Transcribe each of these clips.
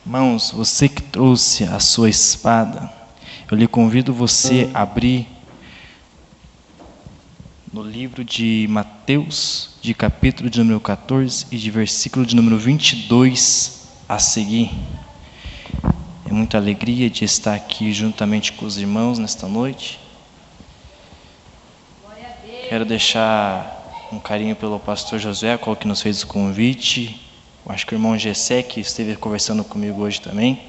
Irmãos, você que trouxe a sua espada, eu lhe convido você a abrir no livro de Mateus, de capítulo de número 14 e de versículo de número 22 a seguir. É muita alegria de estar aqui juntamente com os irmãos nesta noite. Quero deixar um carinho pelo pastor Josué, qual que nos fez o convite. Eu acho que o irmão Gessé, que esteve conversando comigo hoje também.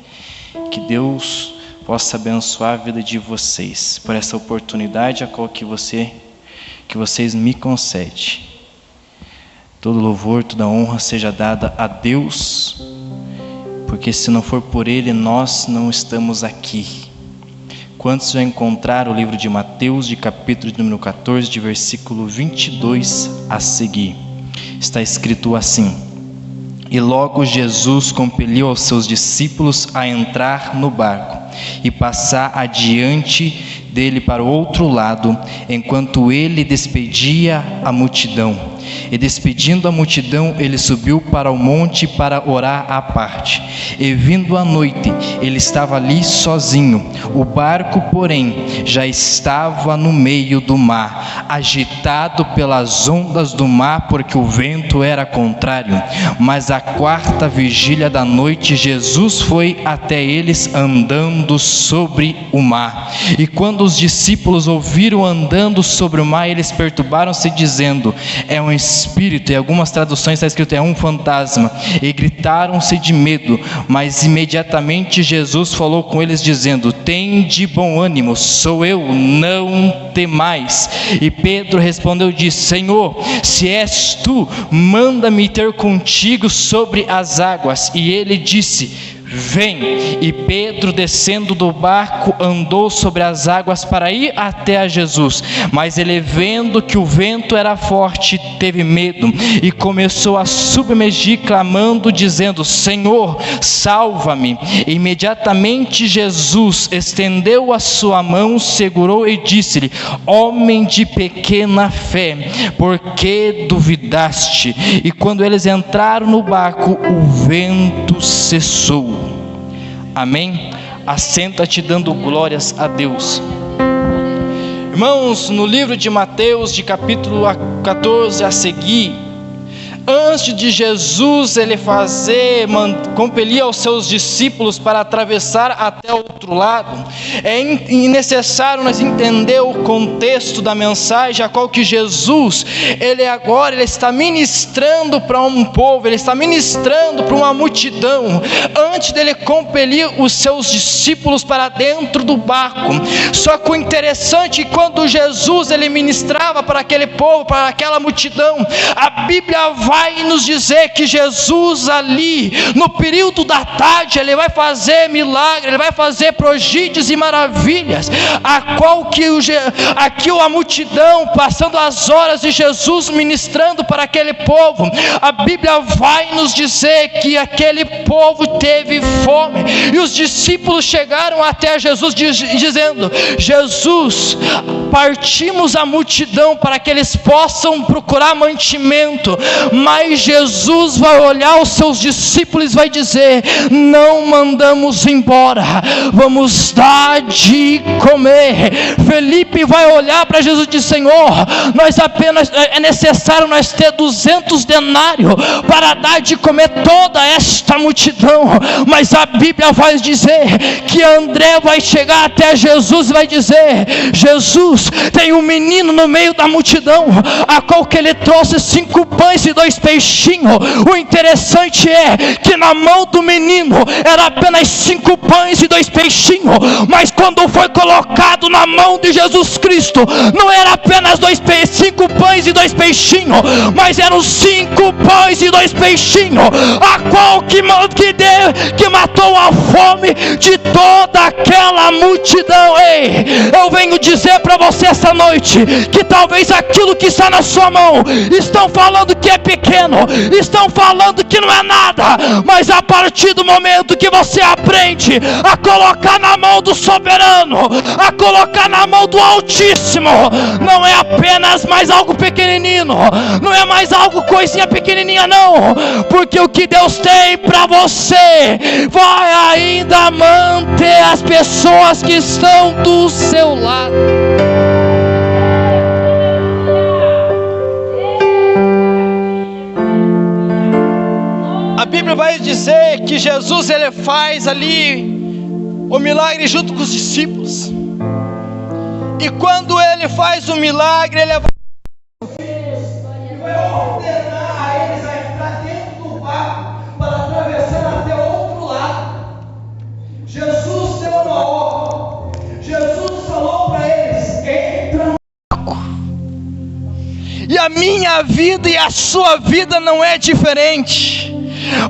Que Deus possa abençoar a vida de vocês, por essa oportunidade a qual que vocês me concedem. Todo louvor, toda honra seja dada a Deus, porque se não for por Ele, nós não estamos aqui. Quantos já encontraram o livro de Mateus, de capítulo de número 14, de versículo 22 a seguir? Está escrito assim: E logo Jesus compeliu aos seus discípulos a entrar no barco e passar adiante dele para o outro lado, enquanto ele despedia a multidão. E despedindo a multidão, ele subiu para o monte para orar à parte. E vindo a noite, ele estava ali sozinho. O barco, porém, já estava no meio do mar, agitado pelas ondas do mar, porque o vento era contrário. Mas à quarta vigília da noite, Jesus foi até eles andando sobre o mar. E quando os discípulos ouviram andando sobre o mar, eles perturbaram-se, dizendo: é um espírito. Em algumas traduções está escrito: é um fantasma. E gritaram-se de medo. Mas imediatamente Jesus falou com eles, dizendo: tende bom ânimo, sou eu, não temais. E Pedro respondeu e disse: Senhor, se és tu, manda-me ter contigo sobre as águas. E ele disse: vem. E Pedro, descendo do barco, andou sobre as águas para ir até a Jesus. Mas ele, vendo que o vento era forte, teve medo e começou a submergir, clamando, dizendo: Senhor, salva-me. E imediatamente Jesus estendeu a sua mão, segurou e disse-lhe: homem de pequena fé, por que duvidaste? E quando eles entraram no barco, o vento cessou. Amém? Assenta-te dando glórias a Deus. Irmãos, no livro de Mateus, de capítulo 14 a seguir, antes de Jesus compelir aos seus discípulos para atravessar até o outro lado, é necessário nós entender o contexto da mensagem, a qual que Jesus, ele está ministrando para um povo, ele está ministrando para uma multidão, antes dele compelir os seus discípulos para dentro do barco. Só que o interessante é que quando Jesus ele ministrava para aquele povo, para aquela multidão, a Bíblia vai nos dizer que Jesus ali, no período da tarde, ele vai fazer milagre, ele vai fazer prodígios e maravilhas, a qual que aqui a multidão, passando as horas de Jesus ministrando para aquele povo, a Bíblia vai nos dizer que aquele povo teve fome, e os discípulos chegaram até Jesus dizendo: Jesus, partimos a multidão para que eles possam procurar mantimento. Mas Jesus vai olhar os seus discípulos e vai dizer: não mandamos embora, vamos dar de comer. Felipe vai olhar para Jesus e dizer: Senhor, é necessário nós ter 200 denários para dar de comer toda esta multidão. Mas a Bíblia vai dizer que André vai chegar até Jesus e vai dizer: Jesus, tem um menino no meio da multidão, a qual que ele trouxe 5 pães e 2 peixinhos. O interessante é que na mão do menino era apenas 5 pães e 2 peixinhos, mas quando foi colocado na mão de Jesus Cristo, não era apenas 5 pães e 2 peixinhos, mas eram 5 pães e 2 peixinhos, a qual que matou a fome de toda aquela multidão. Ei, eu venho dizer para você essa noite que talvez aquilo que está na sua mão estão falando que é pequeno, pequeno, estão falando que não é nada, mas a partir do momento que você aprende a colocar na mão do soberano, a colocar na mão do Altíssimo, não é apenas mais algo pequenino, não é mais algo coisinha pequenininha não, porque o que Deus tem para você vai ainda manter as pessoas que estão do seu lado. A Bíblia vai dizer que Jesus ele faz ali o milagre junto com os discípulos. E quando ele faz o milagre, ele vai ordenar a eles a entrar dentro do barco para atravessar até o outro lado. Jesus deu uma ordem. Jesus falou para eles: entra no barco. E a minha vida e a sua vida não é diferente.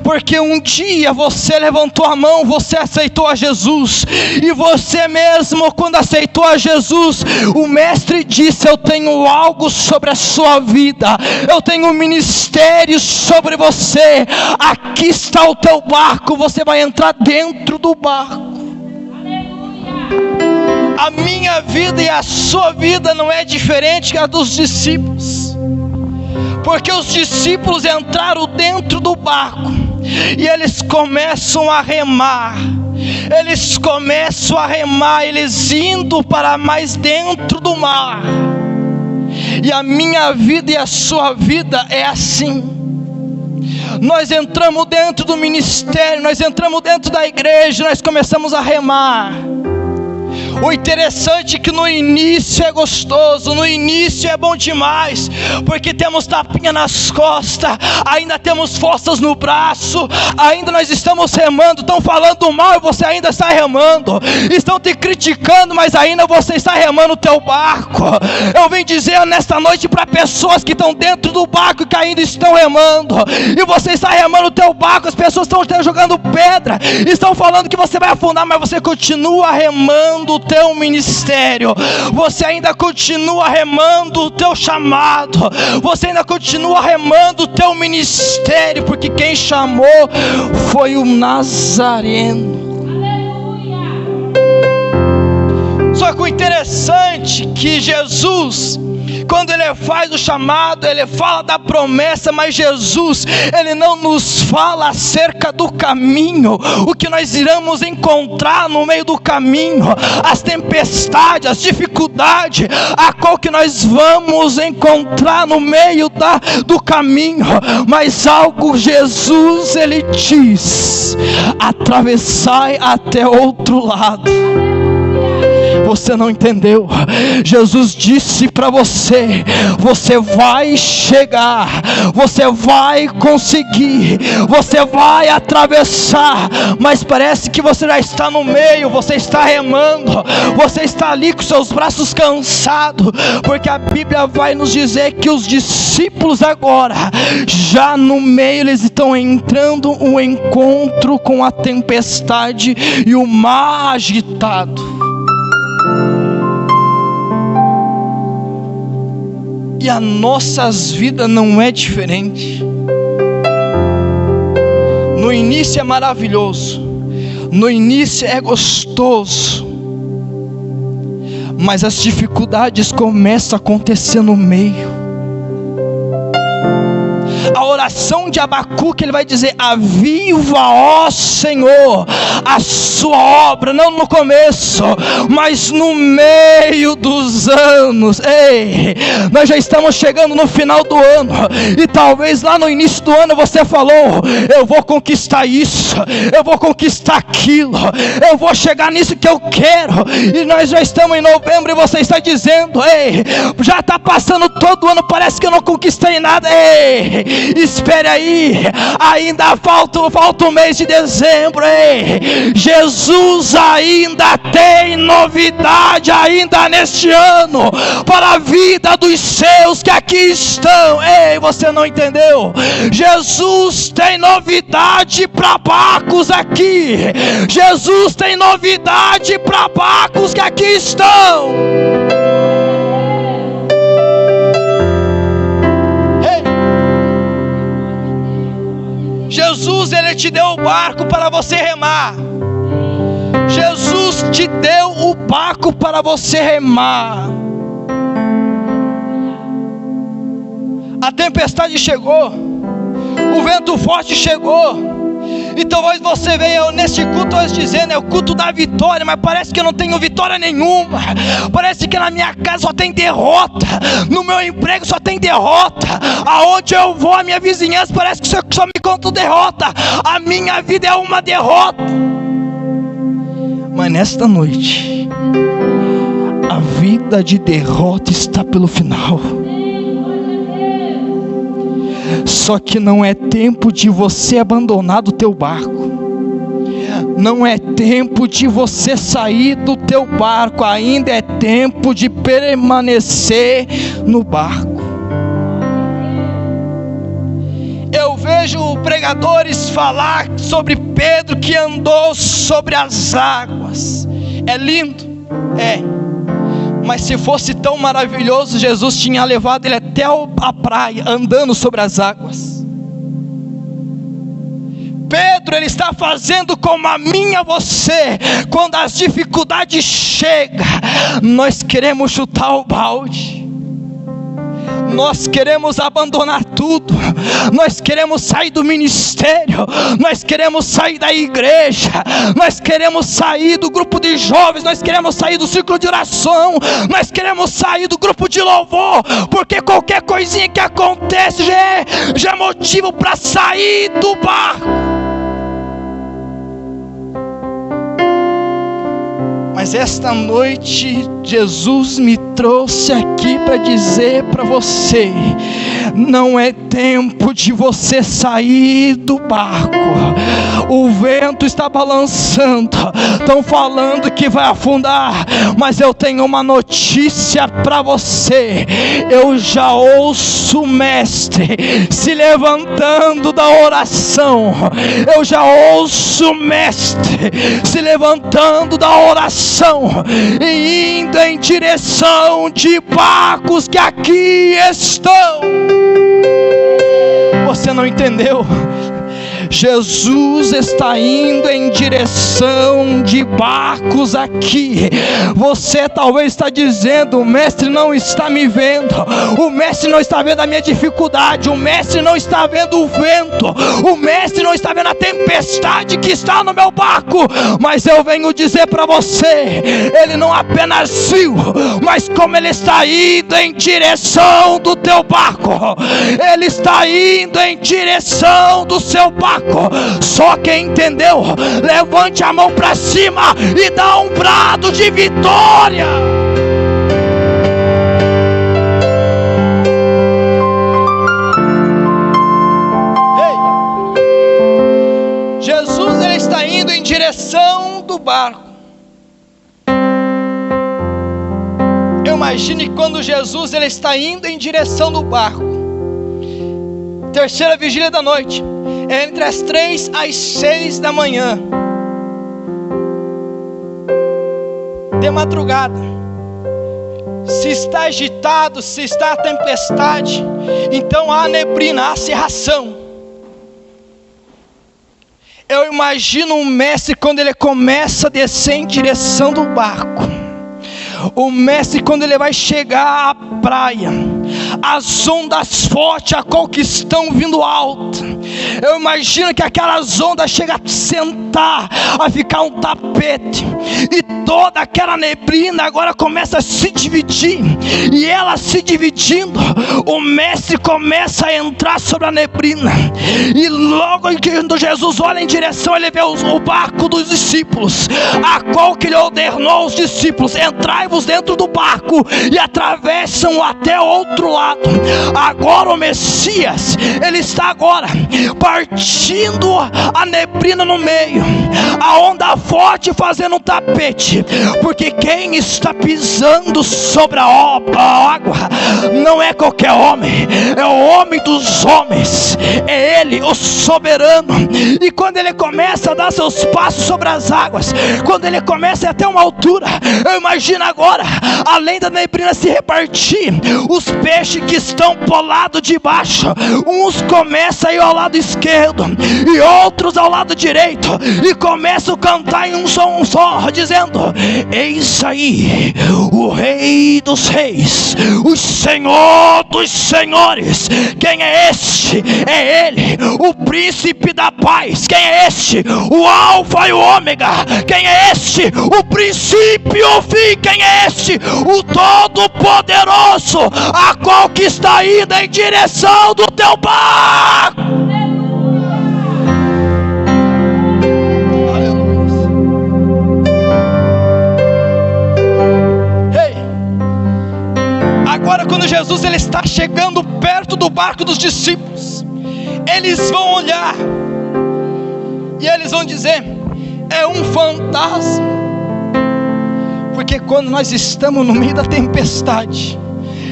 Porque um dia você levantou a mão, você aceitou a Jesus, e você mesmo quando aceitou a Jesus, o mestre disse: eu tenho algo sobre a sua vida, eu tenho um ministério sobre você, aqui está o teu barco, você vai entrar dentro do barco. A minha vida e a sua vida não é diferente da dos discípulos, porque os discípulos entraram dentro do barco e eles começam a remar, eles indo para mais dentro do mar. E a minha vida e a sua vida é assim. Nós entramos dentro do ministério, nós entramos dentro da igreja, nós começamos a remar. O interessante é que no início é gostoso, no início é bom demais, porque temos tapinha nas costas, ainda temos forças no braço, ainda nós estamos remando. Estão falando mal e você ainda está remando, estão te criticando, mas ainda você está remando o teu barco. Eu vim dizer nesta noite para pessoas que estão dentro do barco e que ainda estão remando, e você está remando o teu barco, as pessoas estão jogando pedra, estão falando que você vai afundar, mas você continua remando o teu ministério, você ainda continua remando o teu chamado, você ainda continua remando o teu ministério, porque quem chamou foi o Nazareno. Só que o interessante é que Jesus, quando ele faz o chamado, ele fala da promessa, mas Jesus, ele não nos fala acerca do caminho, o que nós iremos encontrar no meio do caminho, as tempestades, as dificuldades, a qual que nós vamos encontrar no meio do caminho, mas algo Jesus, ele diz: atravessai até outro lado. Você não entendeu? Jesus disse para você: você vai chegar, você vai conseguir, você vai atravessar, mas parece que você já está no meio, você está remando, você está ali com seus braços cansados, porque a Bíblia vai nos dizer que os discípulos agora, já no meio, eles estão entrando um encontro com a tempestade e o mar agitado. E as nossas vidas não é diferente. No início é maravilhoso, no início é gostoso, mas as dificuldades começam a acontecer no meio. A oração de Abacuque, ele vai dizer: aviva, ó Senhor, a sua obra, não no começo, mas no meio dos anos. Ei, nós já estamos chegando no final do ano, e talvez lá no início do ano você falou: eu vou conquistar isso, eu vou conquistar aquilo, eu vou chegar nisso que eu quero, e nós já estamos em novembro e você está dizendo: ei, já está passando todo ano, parece que eu não conquistei nada. Ei, espere aí, ainda falta o mês de dezembro. Ei, Jesus ainda tem novidade ainda neste ano para a vida dos seus que aqui estão. Ei, você não entendeu? Jesus tem novidade para barcos aqui. Jesus tem novidade para barcos que aqui estão. Jesus, Ele te deu o barco para você remar. Jesus te deu o barco para você remar. A tempestade chegou, o vento forte chegou. E talvez você venha neste culto hoje dizendo: é o culto da vitória, mas parece que eu não tenho vitória nenhuma. Parece que na minha casa só tem derrota, no meu emprego só tem derrota, aonde eu vou, a minha vizinhança parece que só me conta derrota. A minha vida é uma derrota. Mas nesta noite, a vida de derrota está pelo final. Só que não é tempo de você abandonar do teu barco. Não é tempo de você sair do teu barco. Ainda é tempo de permanecer no barco. Eu vejo pregadores falar sobre Pedro que andou sobre as águas. É lindo? É. Mas se fosse tão maravilhoso, Jesus tinha levado ele até a praia, andando sobre as águas. Pedro, ele está fazendo como a mim e a você. Quando as dificuldades chegam, nós queremos chutar o balde. Nós queremos abandonar tudo. Nós queremos sair do ministério. Nós queremos sair da igreja. Nós queremos sair do grupo de jovens. Nós queremos sair do círculo de oração. Nós queremos sair do grupo de louvor. Porque qualquer coisinha que acontece já é motivo para sair do barco. Mas esta noite Jesus me trouxe aqui para dizer para você: não é tempo de você sair do barco. O vento está balançando, estão falando que vai afundar, mas eu tenho uma notícia para você. Eu já ouço o mestre se levantando da oração. Eu já ouço o mestre se levantando da oração e indo em direção de barcos que aqui estão. Você não entendeu? Jesus está indo em direção de barcos aqui. Você talvez está dizendo: o mestre não está me vendo, o mestre não está vendo a minha dificuldade, o mestre não está vendo o vento, o mestre não está vendo a tempestade que está no meu barco. Mas eu venho dizer para você: ele não apenas viu, mas como ele está indo em direção do teu barco, ele está indo em direção do seu barco. Só quem entendeu, levante a mão para cima e dá um brado de vitória. Ei! Jesus, ele está indo em direção do barco. Imagine quando Jesus, ele está indo em direção do barco. Terceira vigília da noite, entre as 3 às 6 da manhã, de madrugada. Se está agitado, se está a tempestade, então há neblina, há cerração. Eu imagino um mestre quando ele começa a descer em direção do barco. O mestre, quando ele vai chegar à praia, as ondas fortes a qual que estão vindo alta, eu imagino que aquelas ondas chegam a sentar, a ficar um tapete, e toda aquela neblina agora começa a se dividir, e ela se dividindo, o mestre começa a entrar sobre a neblina, e logo quando Jesus olha em direção, ele vê o barco dos discípulos, a qual que ele ordenou aos discípulos: entrai-vos dentro do barco e atravessam até o outro lado. Agora o Messias, ele está agora partindo a neblina no meio, a onda forte fazendo um tapete, porque quem está pisando sobre a água não é qualquer homem, é o homem dos homens, é ele, o soberano. E quando ele começa a dar seus passos sobre as águas, quando ele começa até uma altura, eu imagino agora, além da neblina se repartir, os peixes que estão pro lado de baixo, uns começam a ir ao lado esquerdo e outros ao lado direito, e começam a cantar em um som só, dizendo: eis aí o Rei dos Reis, o Senhor dos Senhores. Quem é este? É Ele, o Príncipe da Paz. Quem é este? O Alfa e o Ômega. Quem é este? O princípio e o fim. Quem é este? O Todo-Poderoso, a qual que está indo em direção do teu barco. Agora, quando Jesus ele está chegando perto do barco dos discípulos, eles vão olhar e eles vão dizer: é um fantasma. Porque quando nós estamos no meio da tempestade,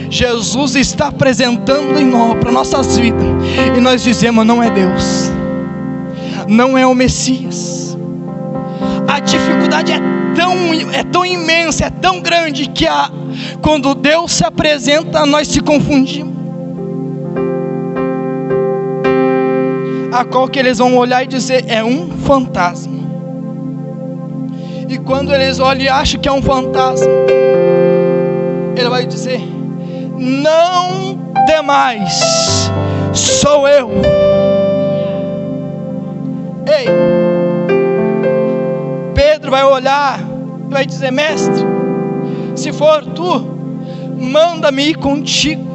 Jesus está apresentando em nós, para nossas vidas, e nós dizemos: não é Deus, não é o Messias. A dificuldade é tão imensa, é tão grande, que quando Deus se apresenta, nós se confundimos. A qual que eles vão olhar e dizer: é um fantasma. E quando eles olham e acham que é um fantasma, ele vai dizer: não demais, sou eu. Ei, Pedro vai olhar e vai dizer: mestre, se for tu, manda-me ir contigo.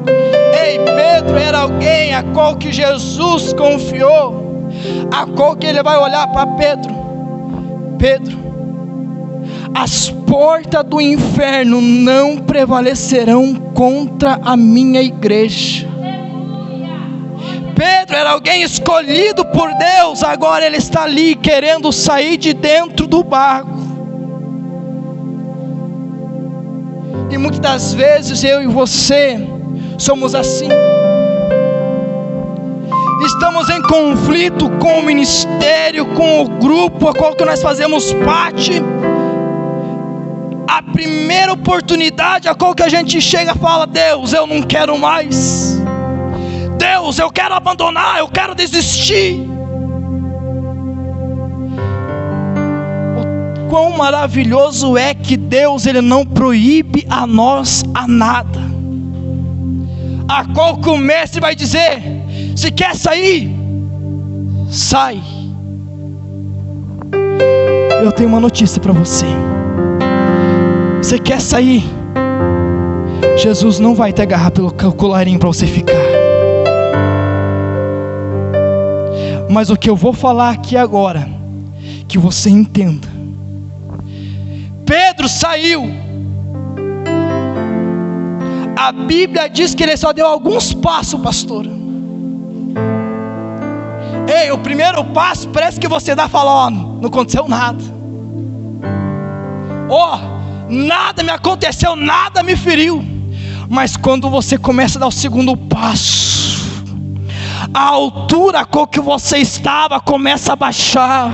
Ei, Pedro era alguém a qual que Jesus confiou, a qual que ele vai olhar para Pedro: Pedro, as portas do inferno não prevalecerão contra a minha igreja. Pedro era alguém escolhido por Deus, agora ele está ali querendo sair de dentro do barco. E muitas das vezes eu e você somos assim. Estamos em conflito com o ministério, com o grupo a qual que nós fazemos parte. A primeira oportunidade a qual que a gente chega, fala: Deus, eu não quero mais. Deus, eu quero abandonar, eu quero desistir. O quão maravilhoso é que Deus, ele não proíbe a nós a nada. A qual que o mestre vai dizer: se quer sair, sai. Eu tenho uma notícia para você. Você quer sair? Jesus não vai te agarrar pelo colarinho para você ficar. Mas o que eu vou falar aqui agora, que você entenda. Pedro saiu. A Bíblia diz que ele só deu alguns passos, pastor. Ei, o primeiro passo parece que você dá e fala: ó, não aconteceu nada. Ó, nada me aconteceu, nada me feriu. Mas quando você começa a dar o segundo passo, a altura com que você estava começa a baixar.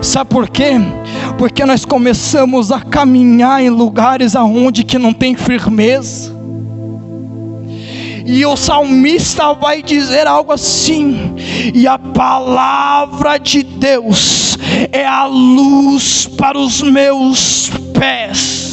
Sabe por quê? Porque nós começamos a caminhar em lugares aonde que não tem firmeza. E o salmista vai dizer algo assim: e a palavra de Deus é a luz para os meus pés.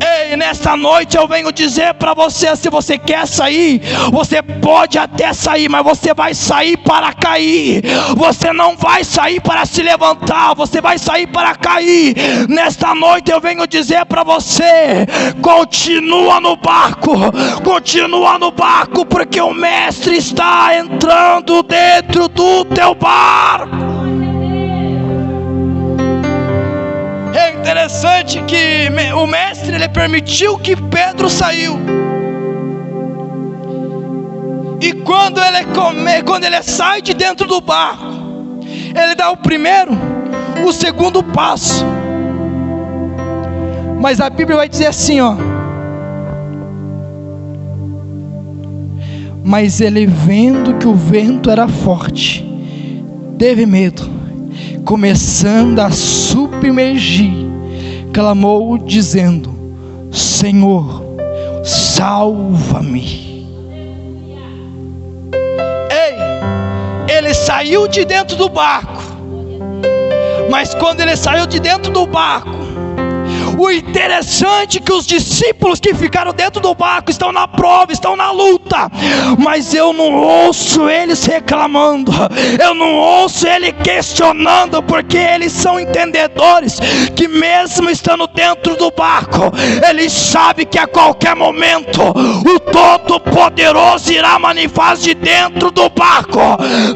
Ei, nesta noite eu venho dizer para você: se você quer sair, você pode até sair, mas você vai sair para cair. Você não vai sair para se levantar, você vai sair para cair. Nesta noite eu venho dizer para você: continua no barco, porque o mestre está entrando dentro do teu barco. É interessante que o mestre, ele permitiu que Pedro saiu. E quando ele sai de dentro do barco, ele dá o primeiro, o segundo passo. Mas a Bíblia vai dizer assim, ó: mas ele, vendo que o vento era forte, teve medo, começando a submergir, clamou dizendo: Senhor, salva-me. Ei, ele saiu de dentro do barco, mas quando ele saiu de dentro do barco, o interessante é que os discípulos que ficaram dentro do barco estão na prova, estão na luta, mas eu não ouço eles reclamando, eu não ouço eles questionando, porque eles são entendedores que mesmo estando dentro do barco, eles sabem que a qualquer momento o Todo-Poderoso irá manifestar de dentro do barco.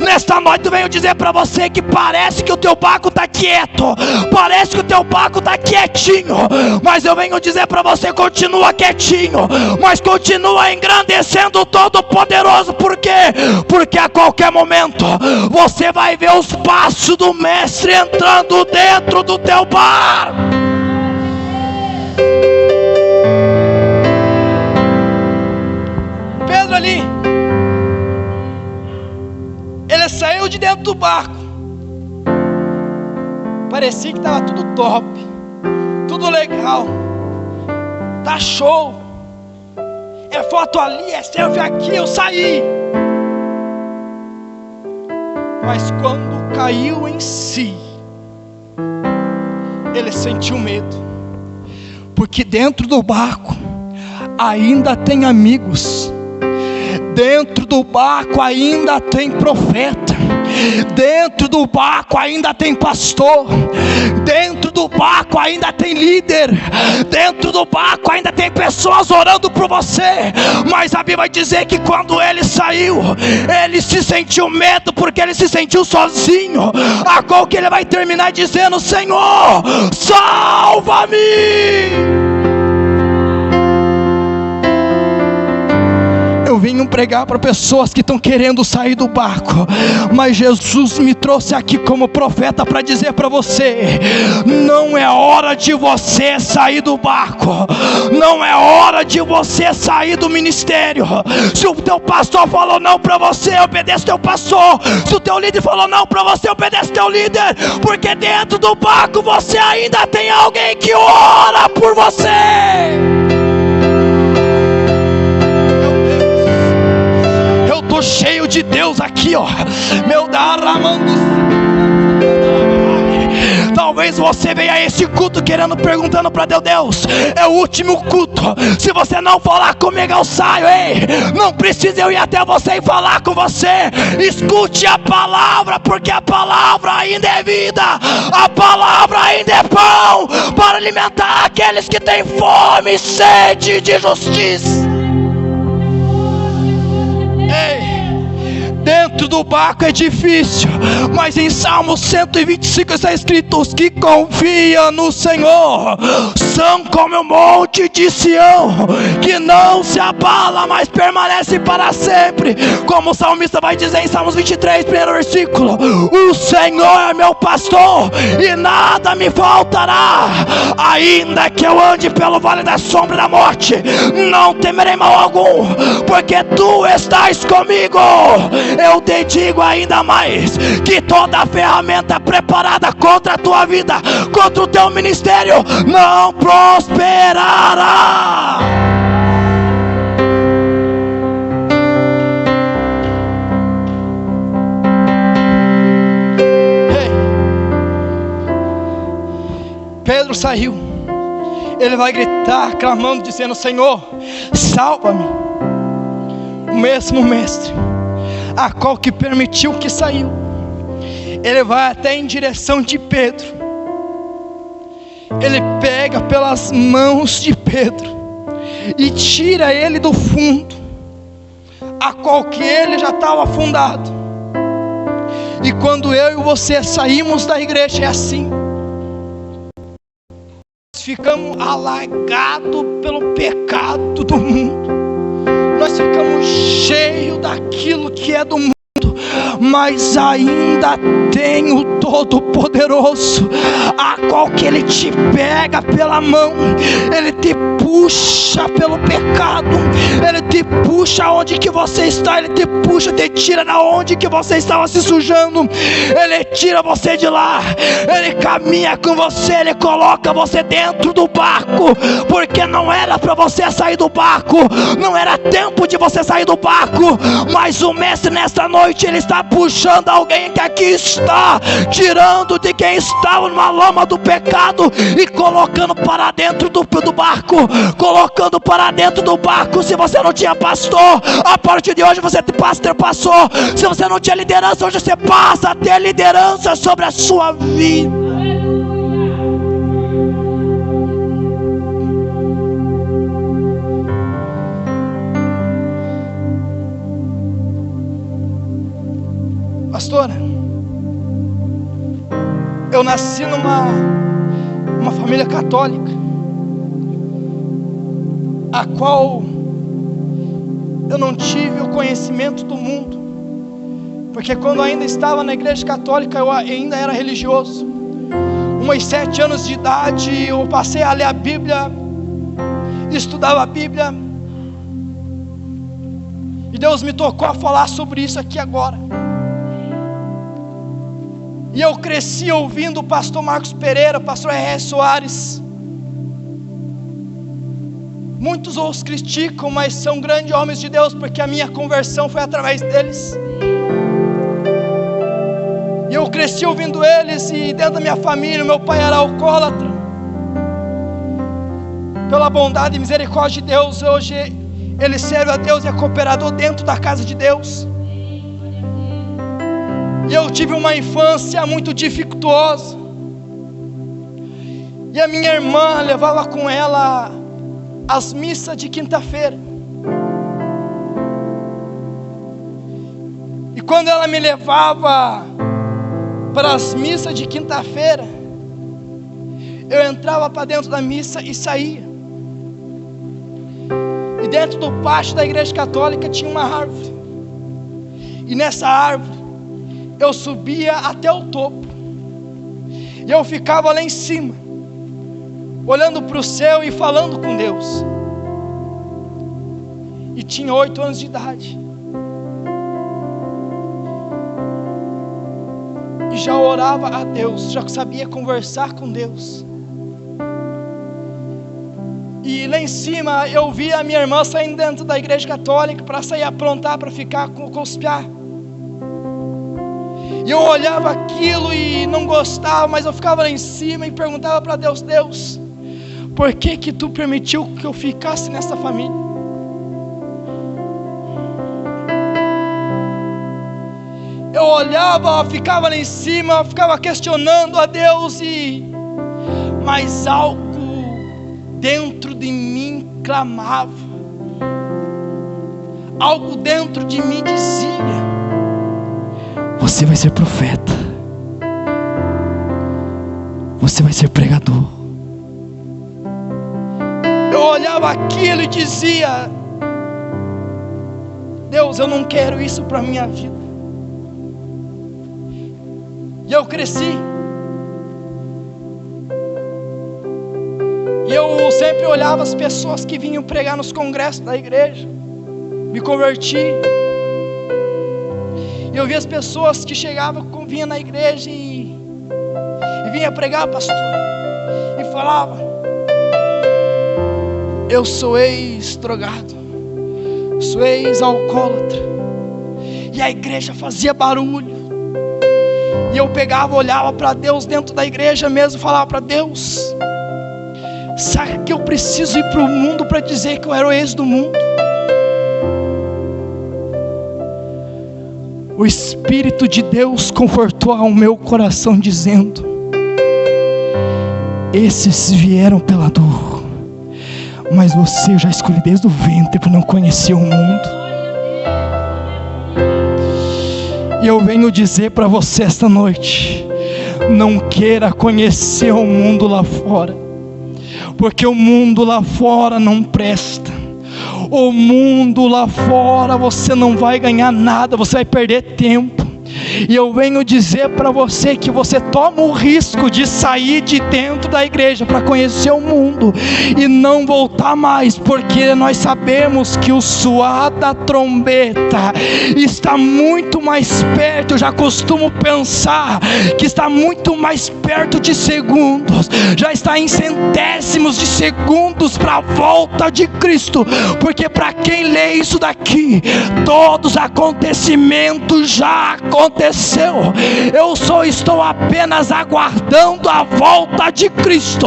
Nesta noite eu venho dizer para você que parece que o teu barco está quieto, parece que o teu barco está quietinho, mas eu venho dizer para você: continua quietinho, mas continua engrandecendo o Todo-Poderoso. Por quê? Porque a qualquer momento você vai ver os passos do Mestre entrando dentro do teu barco. Pedro ali, ele saiu de dentro do barco, parecia que estava tudo top, tudo legal, tá show, é foto ali, é selfie aqui, eu saí. Mas quando caiu em si, ele sentiu medo, porque dentro do barco ainda tem amigos, dentro do barco ainda tem profeta, dentro do barco ainda tem pastor, dentro do barco ainda tem líder, dentro do barco ainda tem pessoas orando por você. Mas a Bíblia vai dizer que quando ele saiu, ele se sentiu medo, porque ele se sentiu sozinho. A qual que ele vai terminar dizendo: Senhor, salva-me. Eu vim pregar para pessoas que estão querendo sair do barco, mas Jesus me trouxe aqui como profeta para dizer para você: não é hora de você sair do barco, não é hora de você sair do ministério. Se o teu pastor falou não para você, obedece teu pastor. Se o teu líder falou não para você, obedece teu líder, porque dentro do barco você ainda tem alguém que ora por você. Tô cheio de Deus aqui, ó. Meu Daramando. Talvez você venha a esse culto perguntando para Deus: é o último culto, se você não falar comigo eu saio. Ei, não precisa eu ir até você e falar com você. Escute a palavra, porque a palavra ainda é vida, a palavra ainda é pão para alimentar aqueles que têm fome e sede de justiça. Dentro do barco é difícil, mas em Salmo 125 está escrito: os que confiam no Senhor são como o monte de Sião, que não se abala, mas permanece para sempre. Como o salmista vai dizer em Salmos 23, primeiro versículo: o Senhor é meu pastor e nada me faltará. Ainda que eu ande pelo vale da sombra da morte, não temerei mal algum, porque tu estás comigo. Eu te digo ainda mais, que toda ferramenta preparada contra a tua vida, contra o teu ministério, não prosperará. Ei, Pedro saiu, ele vai gritar, clamando, dizendo: Senhor, salva-me. O mesmo mestre a qual que permitiu que saiu, ele vai até em direção de Pedro, ele pega pelas mãos de Pedro e tira ele do fundo, a qual que ele já estava afundado. E quando eu e você saímos da igreja é assim, nós ficamos alagados pelo pecado do mundo, nós ficamos cheios daquilo que é do mundo, mas ainda tem o Todo-Poderoso, a qual que Ele te pega pela mão, Ele te puxa pelo pecado, Ele te puxa onde que você está, Ele te puxa, te tira da onde que você estava se sujando, Ele tira você de lá, Ele caminha com você, Ele coloca você dentro do barco, porque não era para você sair do barco, não era tempo de você sair do barco, mas o Mestre nesta noite, Ele está puxando alguém que aqui está, tirando de quem estava numa lama do pecado e colocando para dentro do barco, colocando para dentro do barco. Se você não tinha pastor, a partir de hoje você passou. Se você não tinha liderança, hoje você passa a ter liderança sobre a sua vida. Pastora, eu nasci numa família católica, a qual eu não tive o conhecimento do mundo, porque quando eu ainda estava na igreja católica, eu ainda era religioso. Uns 7 anos de idade, eu passei a ler a Bíblia, estudava a Bíblia, e Deus me tocou a falar sobre isso aqui agora. E eu cresci ouvindo o pastor Marcos Pereira, o pastor R.R. Soares. Muitos os criticam, mas são grandes homens de Deus, porque a minha conversão foi através deles. E eu cresci ouvindo eles, e dentro da minha família, meu pai era alcoólatra. Pela bondade e misericórdia de Deus, hoje ele serve a Deus e é cooperador dentro da casa de Deus. E eu tive uma infância muito dificultosa, e a minha irmã levava com ela as missas de quinta-feira. E quando ela me levava para as missas de quinta-feira, eu entrava para dentro da missa e saía. E dentro do pátio da igreja católica tinha uma árvore, e nessa árvore eu subia até o topo, e eu ficava lá em cima, olhando para o céu e falando com Deus. E tinha 8 anos de idade, e já orava a Deus, já sabia conversar com Deus. E lá em cima eu via a minha irmã saindo dentro da igreja católica para sair aprontar, para ficar com os piá. E eu olhava aquilo e não gostava, mas eu ficava lá em cima e perguntava para Deus: Deus, por que que tu permitiu que eu ficasse nessa família? Eu olhava, ficava lá em cima, ficava questionando a Deus, mas algo dentro de mim clamava, algo dentro de mim dizia: você vai ser profeta, você vai ser pregador. Eu olhava aquilo e dizia: Deus, eu não quero isso para a minha vida. E eu cresci, e eu sempre olhava as pessoas que vinham pregar nos congressos da igreja. Me converti, e eu via as pessoas que chegavam, vinham na igreja e vinha pregar, pastor, e falava: eu sou ex-drogado, sou ex-alcoólatra. E a igreja fazia barulho, e eu pegava, olhava para Deus dentro da igreja mesmo, falava para Deus: sabe que eu preciso ir para o mundo para dizer que eu era o ex do mundo? O Espírito de Deus confortou ao meu coração, dizendo: esses vieram pela dor, mas você já escolhi desde o ventre para não conhecer o mundo. E eu venho dizer para você esta noite: não queira conhecer o mundo lá fora, porque o mundo lá fora não presta. O mundo lá fora você não vai ganhar nada, você vai perder tempo. E eu venho dizer para você que você toma o risco de sair de dentro da igreja para conhecer o mundo e não voltar mais, porque nós sabemos que o suar da trombeta está muito mais perto. Eu já costumo pensar que está muito mais perto de segundos, já está em centésimos de segundos para a volta de Cristo, porque para quem lê isso daqui, todos os acontecimentos já aconteceu. Eu só estou apenas aguardando a volta de Cristo.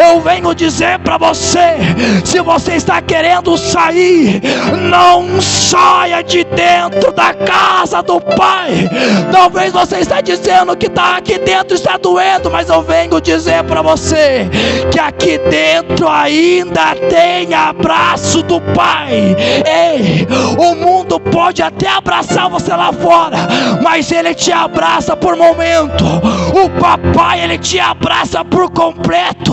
Eu venho dizer para você, se você está querendo sair, não saia de dentro da casa do Pai. Talvez você está dizendo que está aqui dentro, está doendo, mas eu venho dizer para você que aqui dentro ainda tem abraço do Pai. Ei, o mundo pode até abraçar você lá fora, mas ele te abraça por momento. O papai, ele te abraça por completo.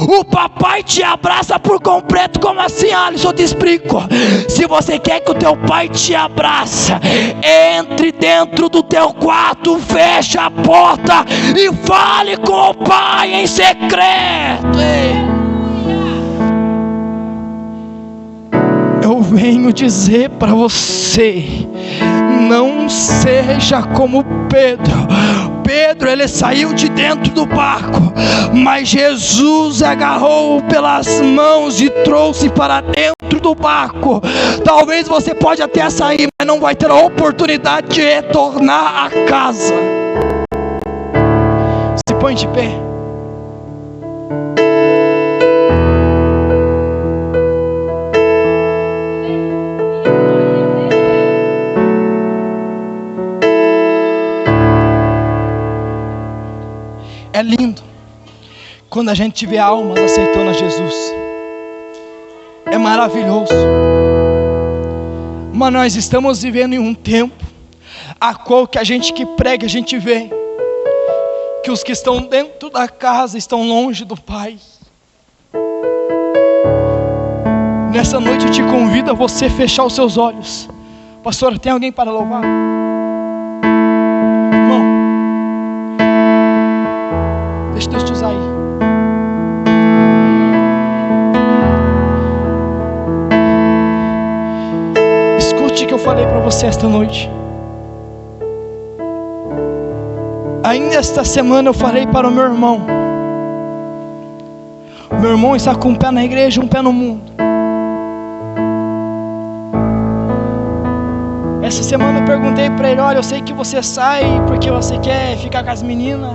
O papai te abraça por completo. Como assim, Alisson? Eu te explico. Se você quer que o teu pai te abrace, entre dentro do teu quarto, feche a porta e fale com o pai em secreto. Eu venho dizer para você, não seja como Pedro. Pedro, ele saiu de dentro do barco, mas Jesus agarrou pelas mãos e trouxe para dentro do barco. Talvez você pode até sair, mas não vai ter a oportunidade de retornar a casa. Se põe de pé. É lindo quando a gente vê almas aceitando a Jesus. É maravilhoso. Mas nós estamos vivendo em um tempo a qual que a gente que prega, a gente vê que os que estão dentro da casa estão longe do Pai. Nessa noite eu te convido a você fechar os seus olhos. Pastor, tem alguém para louvar? Deixa Deus te usar aí. Escute o que eu falei para você esta noite. Ainda esta semana eu falei para o meu irmão. O meu irmão está com um pé na igreja, um pé no mundo. Essa semana eu perguntei para ele: olha, eu sei que você sai porque você quer ficar com as meninas,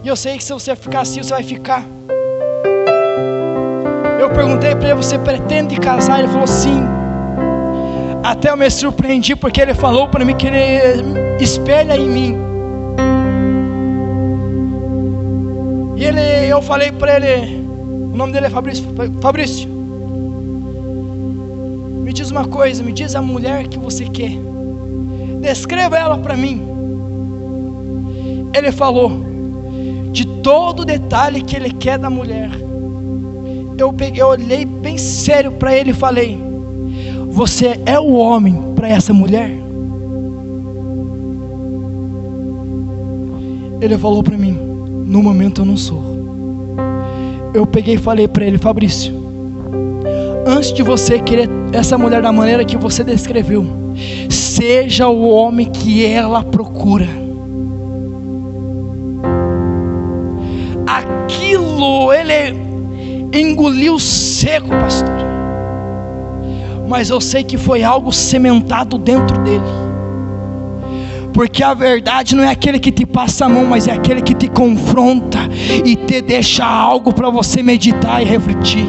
e eu sei que se você ficar assim, você vai ficar. Eu perguntei para ele: você pretende casar? Ele falou sim. Até eu me surpreendi, porque ele falou para mim que ele espelha em mim. E eu falei para ele, o nome dele é Fabrício. Fabrício, me diz uma coisa, me diz a mulher que você quer. Descreva ela para mim. Ele falou de todo o detalhe que ele quer da mulher. Eu olhei bem sério para ele e falei: você é o homem para essa mulher? Ele falou para mim: no momento eu não sou. Eu peguei e falei para ele: Fabrício, antes de você querer essa mulher da maneira que você descreveu, seja o homem que ela procura. Aquilo ele engoliu seco, pastor, mas eu sei que foi algo cimentado dentro dele, porque a verdade não é aquele que te passa a mão, mas é aquele que te confronta e te deixa algo para você meditar e refletir.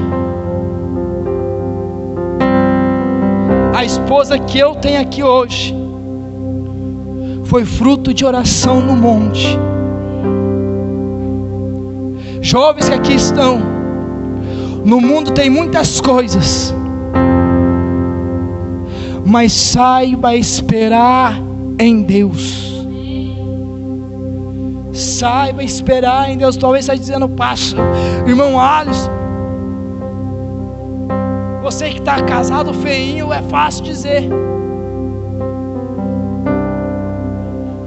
A esposa que eu tenho aqui hoje foi fruto de oração no monte. Jovens que aqui estão, no mundo tem muitas coisas, mas saiba esperar em Deus. Saiba esperar em Deus. Talvez você esteja dizendo: pastor, irmão Alisson, você que está casado feinho, é fácil dizer.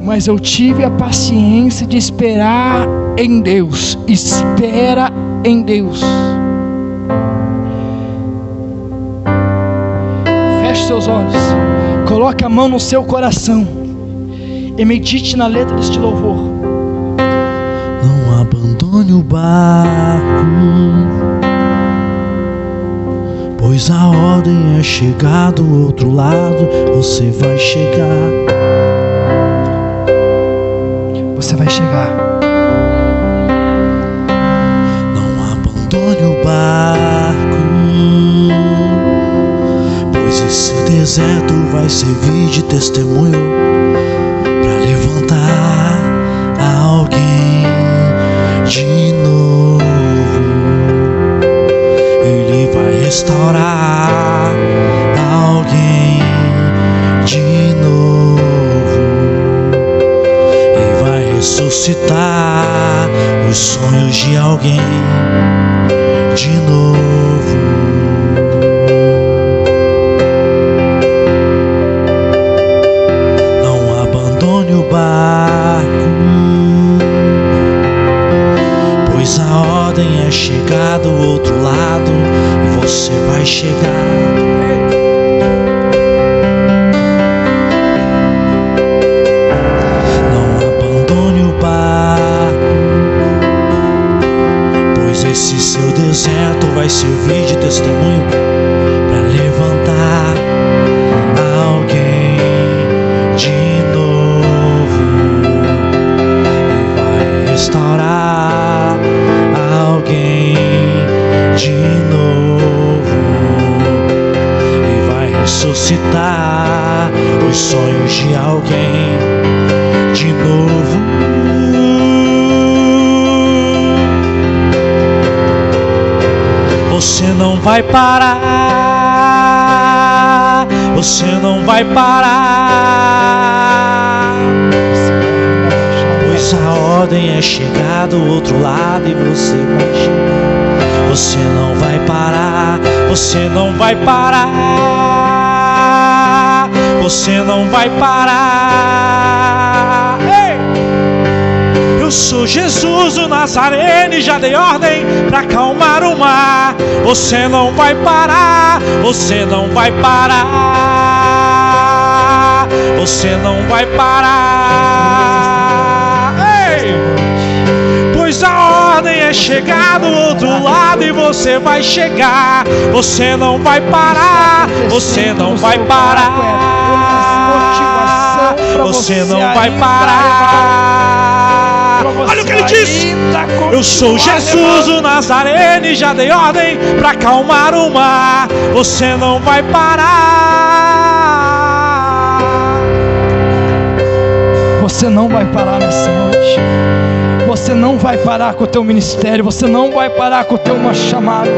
mas eu tive a paciência de esperar em Deus. Espera em Deus. Feche seus olhos, coloque a mão no seu coração e medite na letra deste louvor. Não abandone o barco, pois a ordem é chegar do outro lado. Você vai chegar. Você vai chegar. Não abandone o barco, pois esse deserto vai servir de testemunho para levantar alguém de novo. Ele vai restaurar alguém de novo e vai ressuscitar os sonhos de alguém de novo. Não abandone o barco, pois a ordem é chegar do outro lado e você vai chegar. Não abandone o barco, pois esse seu deserto vai servir de testemunho para levantar alguém de novo e vai restaurar alguém de novo e vai ressuscitar os sonhos de alguém de novo. Você não vai parar, você não vai parar, pois a ordem é chegar do outro lado e você vai chegar. Você não vai parar, você não vai parar, você não vai parar. Ei! Eu sou Jesus o Nazareno e já dei ordem para acalmar o mar. Você não vai parar, você não vai parar, você não vai parar. Ei! Pois a ordem é chegar do outro lado e você vai chegar. Você não vai parar, você não vai parar, você não vai parar. Olha o que ele disse: eu sou Jesus o Nazareno e já dei ordem para acalmar o mar. Você não vai parar. Você não vai parar nessa noite. Você não vai parar com o teu ministério. Você não vai parar com o teu chamado.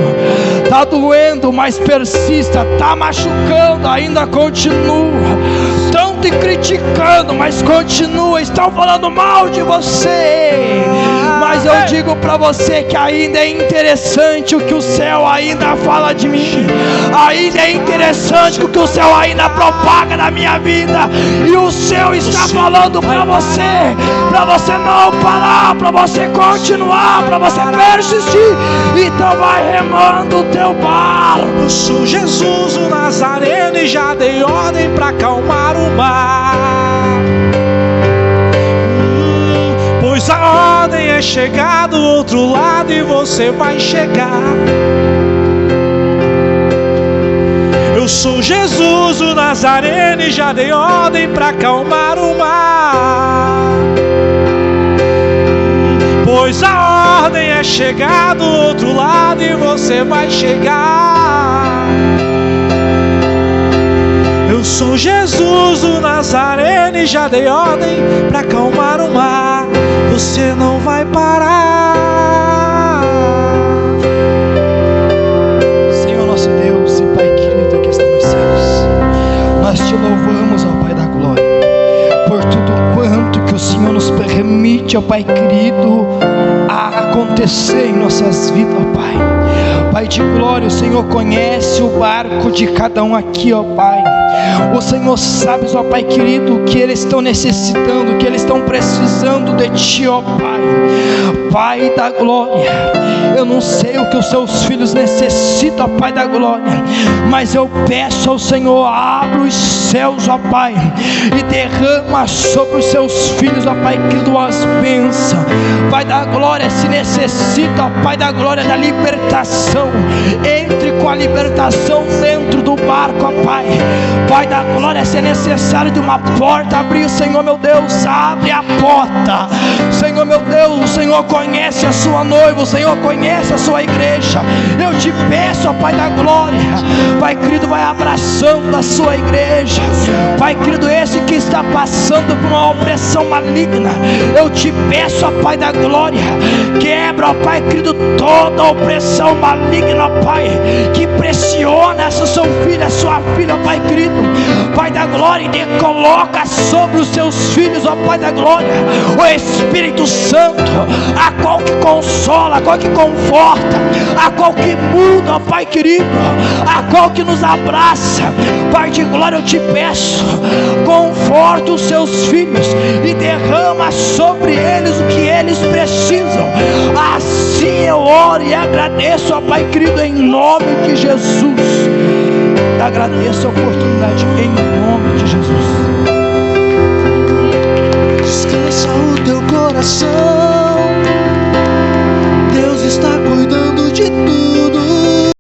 Tá doendo, mas persista. Tá machucando, ainda continua. Estão te criticando, mas continua. Estão falando mal de você, mas eu digo para você que ainda é interessante o que o céu ainda fala de mim. Ainda é interessante o que o céu ainda propaga na minha vida. E o céu está falando para você não parar, para você continuar, para você persistir. Então vai remando o teu barco. Eu sou Jesus o Nazareno e já dei ordem para acalmar o mar. Pois a ordem é chegar do outro lado e você vai chegar. Eu sou Jesus o Nazareno e já dei ordem para acalmar o mar. Pois a ordem é chegar do outro lado e você vai chegar. Eu sou Jesus o Nazareno e já dei ordem para acalmar o mar. Você não vai parar. Senhor nosso Deus e Pai querido que está nos céus, nós te louvamos, ó Pai da glória, por tudo quanto que o Senhor nos permite, ó Pai querido, a acontecer em nossas vidas, ó Pai. Pai de glória, o Senhor conhece o barco de cada um aqui, ó Pai. O Senhor sabe, ó Pai querido, o que eles estão necessitando, o que eles estão precisando de Ti, ó Pai. Pai da glória, eu não sei o que os Seus filhos necessitam, Pai da glória, mas eu peço ao Senhor, abra os céus, ó Pai, e derrama sobre os Seus filhos, ó Pai querido, as bênçãos. Pai da glória, se necessita, ó Pai da glória, da libertação, entre com a libertação dentro do barco, ó Pai. Pai da glória, se é necessário de uma porta abrir, Senhor meu Deus, abre a porta. Senhor meu Deus, o Senhor conhece a sua noiva, o Senhor conhece a sua igreja. Eu te peço, ó Pai da glória, Pai querido, vai abraçando a sua igreja. Pai querido, esse que está passando por uma opressão maligna, eu te peço, ó Pai da glória, quebra, ó Pai querido, toda a opressão maligna, ó Pai, que pressiona essa sua filha, sua filha, ó Pai querido. Pai da glória, e coloca sobre os seus filhos, ó Pai da glória, o Espírito Santo, a qual que consola, a qual que conforta, a qual que muda, ó Pai querido, a qual que nos abraça. Pai de glória, eu te peço, conforta os seus filhos e derrama sobre eles o que eles precisam. Assim eu oro e agradeço, ó Pai querido, em nome de Jesus. Agradeço a oportunidade em nome de Jesus. Descansa o teu coração.